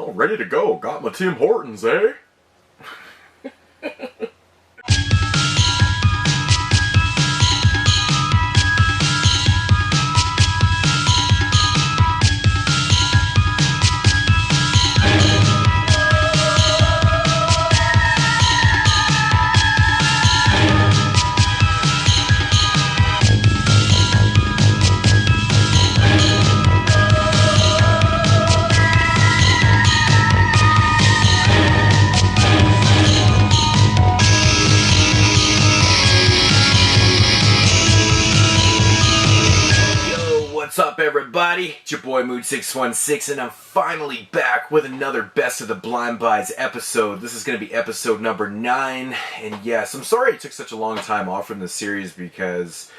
Well, ready to go. Got my Tim Hortons, eh? What's up, everybody? It's your boy Mood616, and I'm finally back with another Best of the Blind Buys episode. This is going to be episode number 9, and yes, I'm sorry it took such a long time off from this series because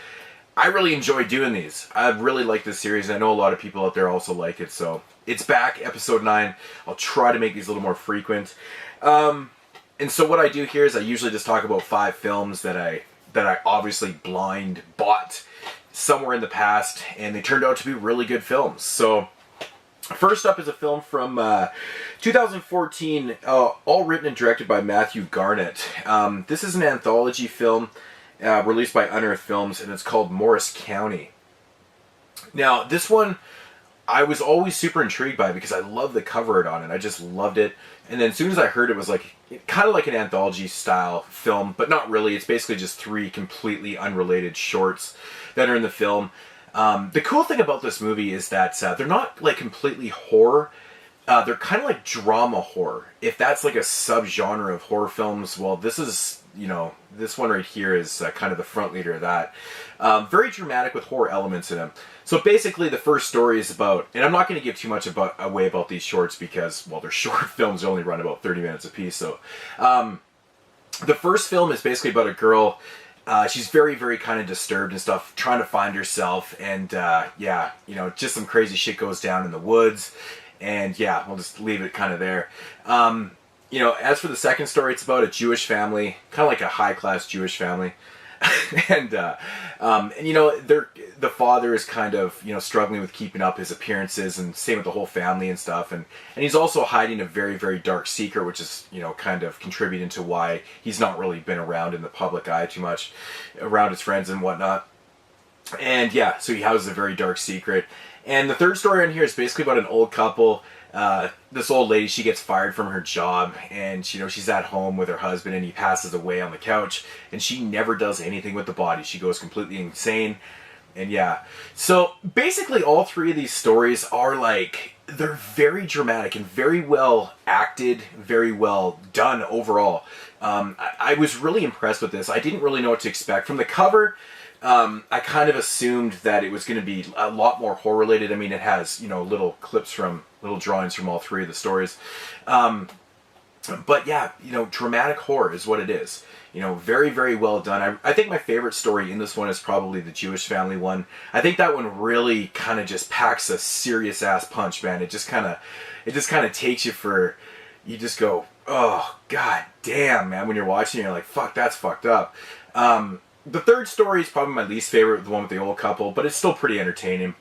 I really enjoy doing these. I really like this series, and I know a lot of people out there also like it, so it's back, episode 9. I'll try to make these a little more frequent. And so what I do here is I usually just talk about 5 films that I obviously blind bought somewhere in the past, and they turned out to be really good films. So first up is a film from 2014, all written and directed by Matthew Garnett. This is an anthology film released by Unearthed Films, and it's called Morris County. Now, this one I was always super intrigued by because I love the cover art on it. I just loved it. And then as soon as I heard it was like kind of like an anthology style film, but not really. It's basically just 3 completely unrelated shorts that are in the film. The cool thing about this movie is that they're not like completely horror. They're kind of like drama horror. If that's like a subgenre of horror films, well, this is, you know, this one right here is kind of the front leader of that. Very dramatic with horror elements in them. So basically the first story is about, and I'm not going to give too much away about these shorts because, well, they're short films, they only run about 30 minutes a piece. So the first film is basically about a girl. She's very, very kind of disturbed and stuff, trying to find herself, and yeah, you know, just some crazy shit goes down in the woods, and yeah, we'll just leave it kind of there. You know, as for the second story, it's about a Jewish family, kind of like a high-class Jewish family, and you know, the father is kind of, you know, struggling with keeping up his appearances, and same with the whole family and stuff, and he's also hiding a very, very dark secret, which is, you know, kind of contributing to why he's not really been around in the public eye too much, around his friends and whatnot. And yeah, so he houses a very dark secret. And the third story on here is basically about an old couple. This old lady, she gets fired from her job, and you know, she's at home with her husband, and he passes away on the couch, and she never does anything with the body. She goes completely insane. And yeah, so basically all 3 of these stories are like, they're very dramatic and very well acted, very well done overall. I was really impressed with this. I didn't really know what to expect from the cover. I kind of assumed that it was going to be a lot more horror related. I mean, it has, you know, little drawings from all 3 of the stories. But yeah, you know, dramatic horror is what it is. You know, very, very well done. I think my favorite story in this one is probably the Jewish family one. I think that one really kind of just packs a serious ass punch, man. It just kind of takes you for, you just go, oh, god damn, man. When you're watching, you're like, fuck, that's fucked up. The third story is probably my least favorite, the one with the old couple, but it's still pretty entertaining.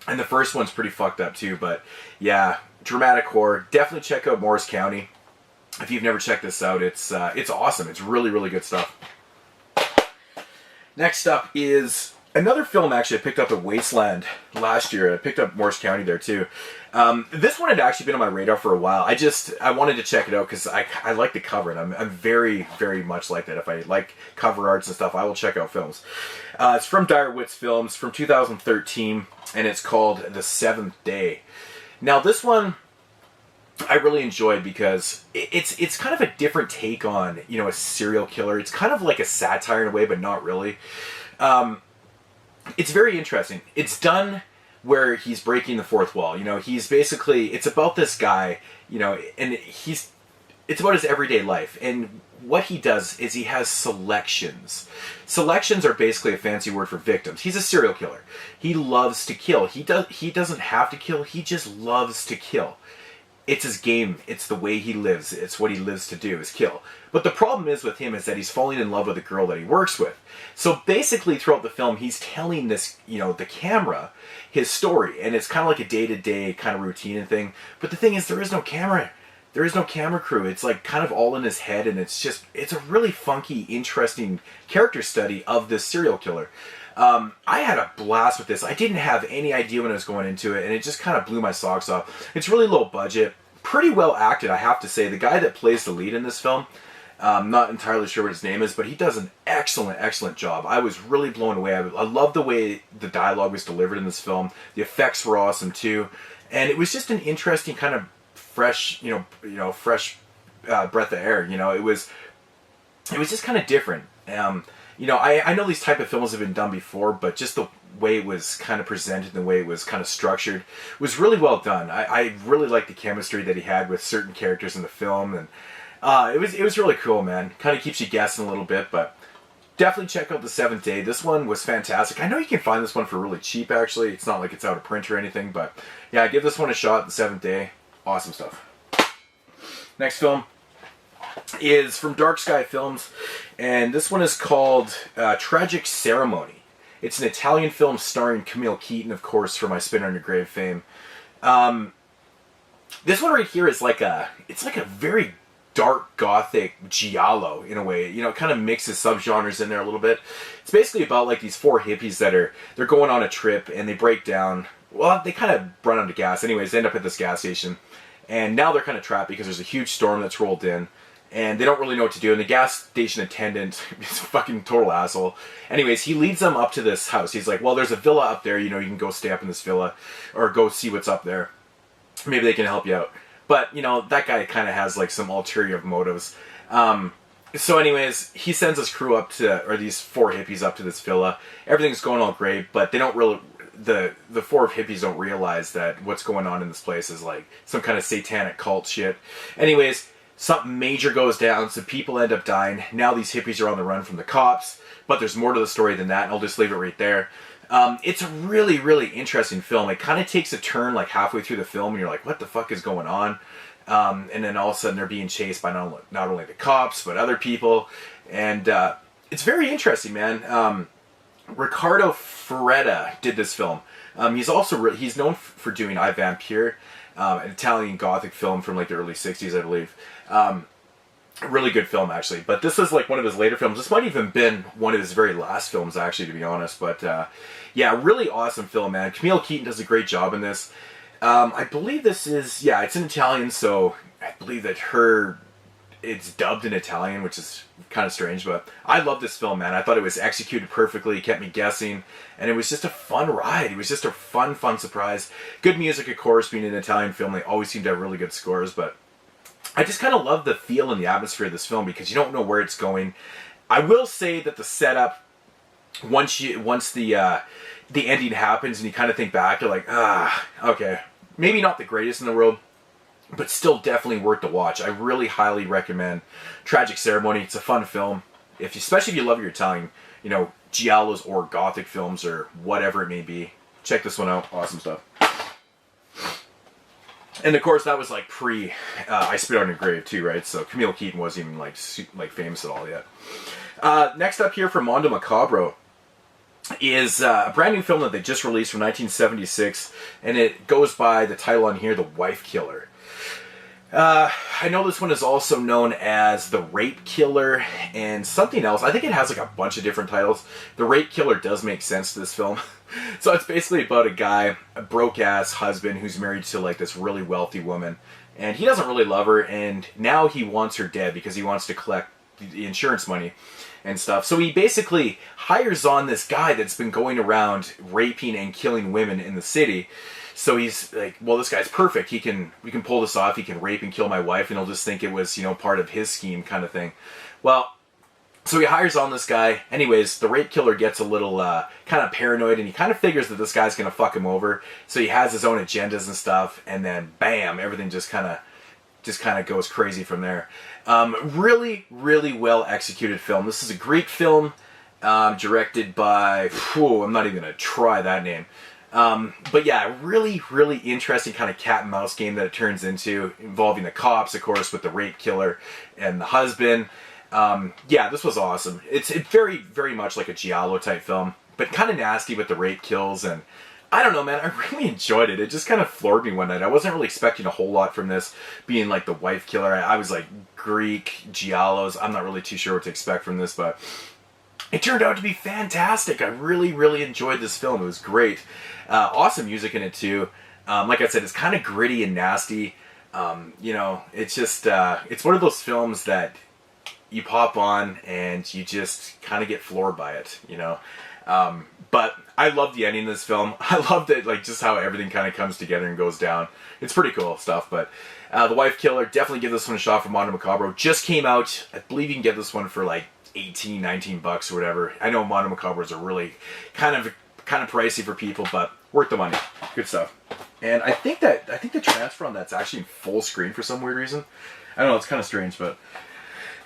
And the first one's pretty fucked up too, but yeah, dramatic horror. Definitely check out Morris County. If you've never checked this out, it's awesome. It's really, really good stuff. Next up is another film, actually. I picked up at Wasteland last year. I picked up Morris County there too. This one had actually been on my radar for a while. I wanted to check it out because I like the cover, and I'm very, very much like that. If I like cover arts and stuff, I will check out films. It's from Dire Wits Films from 2013, and it's called The Seventh Day. Now, this one I really enjoyed because it's kind of a different take on, you know, a serial killer. It's kind of like a satire in a way, but not really. It's very interesting. It's done where he's breaking the fourth wall. You know, he's basically, it's about this guy, you know, and it's about his everyday life. And what he does is he has selections. Selections are basically a fancy word for victims. He's a serial killer. He loves to kill. He doesn't have to kill. He just loves to kill. it's his game. It's the way he lives. It's what he lives to do, is kill. But the problem is with him is that he's falling in love with a girl that he works with. So basically throughout the film, he's telling this, the camera, his story. And it's kind of like a day-to-day kind of routine and thing. But the thing is, there is no camera. There is no camera crew. It's like kind of all in his head. And it's a really funky, interesting character study of this serial killer. I had a blast with this. I didn't have any idea when I was going into it, and it just kind of blew my socks off. It's really low budget, pretty well acted, I have to say. The guy that plays the lead in this film, I'm not entirely sure what his name is, but he does an excellent job. I was really blown away. I love the way the dialogue was delivered in this film. The effects were awesome too, and it was just an interesting kind of fresh, fresh breath of air. It was just kind of different. I know these type of films have been done before, but just the way it was kind of presented, the way it was kind of structured, was really well done. I really liked the chemistry that he had with certain characters in the film, and it was really cool, man. Kind of keeps you guessing a little bit, but definitely check out The Seventh Day. This one was fantastic. I know you can find this one for really cheap, actually. It's not like it's out of print or anything, but yeah, give this one a shot, The Seventh Day. Awesome stuff. Next film is from Dark Sky Films, and this one is called Tragic Ceremony. It's an Italian film starring Camille Keaton, of course, from My Spin on Your Grave fame. This one right here is it's like a very dark gothic giallo in a way. It kind of mixes subgenres in there a little bit. It's basically about like these four hippies they're going on a trip and they break down. Well, they kind of run out of gas. Anyways, they end up at this gas station, and now they're kind of trapped because there's a huge storm that's rolled in. And they don't really know what to do. And the gas station attendant is a fucking total asshole. Anyways, he leads them up to this house. He's like, well, there's a villa up there. You can go stay up in this villa or go see what's up there. Maybe they can help you out. But, that guy kind of has like some ulterior motives. So anyways, he sends his crew these four hippies up to this villa. Everything's going all great, but they don't really... The four hippies don't realize that what's going on in this place is like some kind of satanic cult shit. Anyways... something major goes down, so people end up dying. Now these hippies are on the run from the cops, but there's more to the story than that, and I'll just leave it right there. It's a really, really interesting film. It kind of takes a turn like halfway through the film, and you're like, what the fuck is going on? And then all of a sudden they're being chased by not only the cops, but other people. And it's very interesting, man. Riccardo Ferretta did this film. He's known for doing I, Vampire, an Italian gothic film from like the early 60s, I believe. Really good film, actually. But this is like one of his later films. This might even been one of his very last films, actually, to be honest. But yeah, really awesome film, man. Camille Keaton does a great job in this. I believe this is, it's in Italian, so I believe that it's dubbed in Italian, which is kind of strange, but I love this film, man. I thought it was executed perfectly, it kept me guessing, and it was just a fun ride. It was just a fun surprise. Good music, of course, being an Italian film. They always seem to have really good scores, but I just kind of love the feel and the atmosphere of this film because you don't know where it's going. I will say that the setup, once the ending happens and you kind of think back, you're like, okay, maybe not the greatest in the world, but still definitely worth the watch. I really highly recommend Tragic Ceremony. It's a fun film, especially if you love your Italian, giallos or gothic films or whatever it may be. Check this one out. Awesome stuff. And of course, that was like pre I Spit on Your Grave too, right? So Camille Keaton wasn't even like famous at all yet. Next up here from Mondo Macabro is a brand new film that they just released from 1976, and it goes by the title on here, The Wife Killer. I know this one is also known as The Rape Killer and something else. I think it has like a bunch of different titles. The Rape Killer does make sense to this film. So it's basically about a guy, a broke-ass husband who's married to like this really wealthy woman, and he doesn't really love her, and now he wants her dead because he wants to collect the insurance money and stuff. So he basically hires on this guy that's been going around raping and killing women in the city. So he's like, well, this guy's perfect. We can pull this off. He can rape and kill my wife, and he'll just think it was, part of his scheme kind of thing. Well, so he hires on this guy. Anyways, the rape killer gets a little kind of paranoid, and he kind of figures that this guy's going to fuck him over. So he has his own agendas and stuff, and then bam, everything just kind of goes crazy from there. Really, really well executed film. This is a Greek film, directed by, I'm not even going to try that name. But yeah, really, really interesting kind of cat and mouse game that it turns into, involving the cops, of course, with the rape killer and the husband. Yeah, this was awesome. It's very, very much like a giallo type film, but kind of nasty with the rape kills. And I don't know, man, I really enjoyed it. It just kind of floored me one night. I wasn't really expecting a whole lot from this, being like the wife killer. I was like, Greek giallos, I'm not really too sure what to expect from this, but it turned out to be fantastic. I really, really enjoyed this film. It was great. Awesome music in it too. Like I said, it's kind of gritty and nasty. You know, it's just, it's one of those films that you pop on and you just kind of get floored by it, you know. But I love the ending of this film. I loved it, like just how everything kind of comes together and goes down. It's pretty cool stuff. But The Wife Killer, definitely give this one a shot from Mondo Macabro. Just came out. I believe you can get this one for like 18, 19 bucks or whatever. I know Mondo Macabros are really kind of pricey for people, but worth the money. Good stuff. And I think the transfer on that's actually in full screen for some weird reason. I don't know, it's kind of strange, but.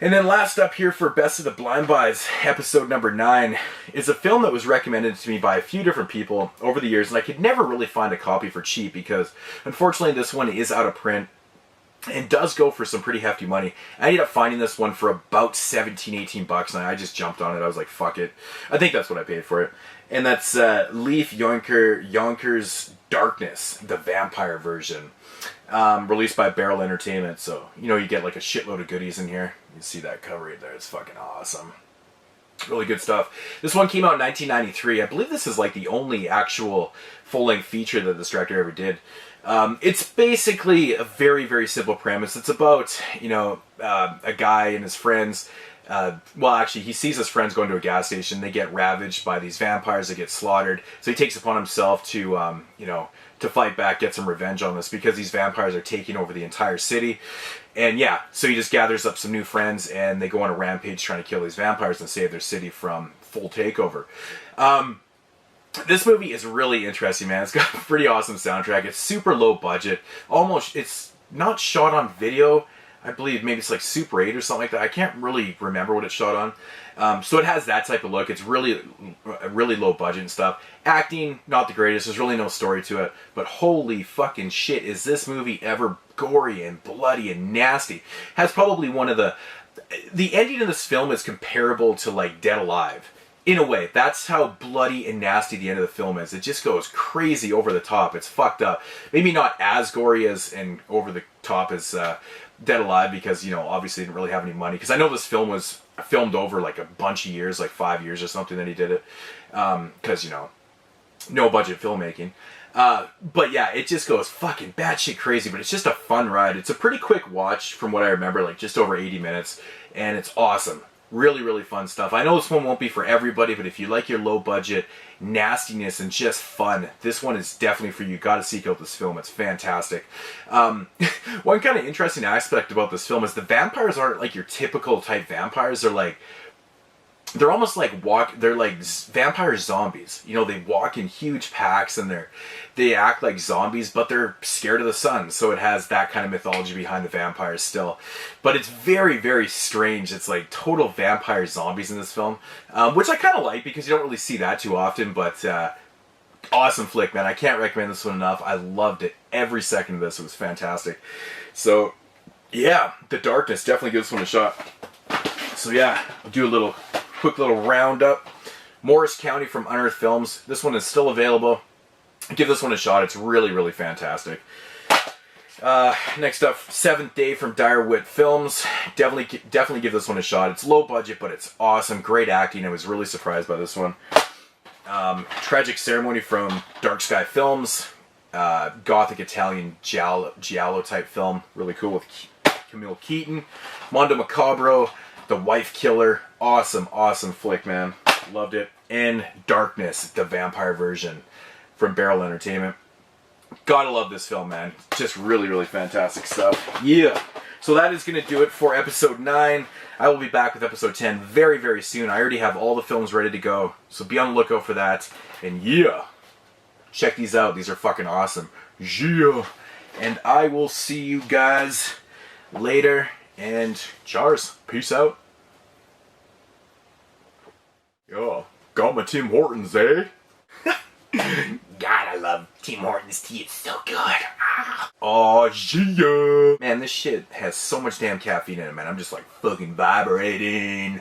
And then last up here for Best of the Blind Buys, episode number 9, is a film that was recommended to me by a few different people over the years, and I could never really find a copy for cheap because, unfortunately, this one is out of print and does go for some pretty hefty money. I ended up finding this one for about 17, 18 bucks, and I just jumped on it. I was like, fuck it. I think that's what I paid for it. And that's Leaf Yonkers Darkness, the vampire version. Released by Barrel Entertainment, so you know you get like a shitload of goodies in here. You see that cover right there, it's fucking awesome. Really good stuff. This one came out in 1993. I believe this is like the only actual full-length feature that this director ever did. It's basically a very, very simple premise. It's about, you know, a guy and his friends. Well, actually, he sees his friends going to a gas station. They get ravaged by these vampires. They get slaughtered. So he takes upon himself to, you know, to fight back, get some revenge on this because these vampires are taking over the entire city. And yeah, so he just gathers up some new friends and they go on a rampage trying to kill these vampires and save their city from full takeover. This movie is really interesting, man. It's got a pretty awesome soundtrack. It's super low budget. Almost, it's not shot on video. I believe maybe it's like Super 8 or something like that. I can't really remember what it's shot on. So it has that type of look. It's really low budget and stuff. Acting, not the greatest. There's really no story to it. But holy fucking shit, is this movie ever gory and bloody and nasty. Has probably one of the ending of this film is comparable to like Dead Alive. In a way, that's how bloody and nasty the end of the film is. It just goes crazy over the top. It's fucked up. Maybe not as gory as and over the top as Dead Alive because, you know, obviously didn't really have any money. Because I know this film was filmed over like a bunch of years, like 5 years or something that he did it. Because, you know, no budget filmmaking. But yeah, it just goes fucking batshit crazy, but it's just a fun ride. It's a pretty quick watch from what I remember, like just over 80 minutes. And it's awesome. Really, really fun stuff. I know this one won't be for everybody, but if you like your low budget nastiness and just fun, this one is definitely for you. Gotta seek out this film. It's fantastic. One kind of interesting aspect about this film is the vampires aren't like your typical type vampires. They're almost like they're like vampire zombies. You know, they walk in huge packs and they act like zombies, but they're scared of the sun. So it has that kind of mythology behind the vampires still. But it's very, very strange. It's like total vampire zombies in this film, which I kind of like because you don't really see that too often. But awesome flick, man. I can't recommend this one enough. I loved it. Every second of this. It was fantastic. So yeah, The Darkness. Definitely give this one a shot. So yeah, I'll do a quick little roundup. Morris County from Unearthed Films. This one is still available. Give this one a shot. It's really, really fantastic. Next up, Seventh Day from Dire Wit Films. Definitely give this one a shot. It's low budget, but it's awesome. Great acting. I was really surprised by this one. Tragic Ceremony from Dark Sky Films. Gothic Italian giallo type film. Really cool with Camille Keaton. Mondo Macabro. The Wife Killer. Awesome, awesome flick, man. Loved it. And Darkness, the vampire version from Barrel Entertainment. Gotta love this film, man. Just really, really fantastic stuff. Yeah. So that is going to do it for episode 9. I will be back with episode 10 very, very soon. I already have all the films ready to go. So be on the lookout for that. And yeah. Check these out. These are fucking awesome. Yeah. And I will see you guys later. And Jars. Peace out. Yo, got my Tim Hortons, eh? Gotta love Tim Hortons tea. It's so good. Oh, yeah. Man, this shit has so much damn caffeine in it, man. I'm just like fucking vibrating.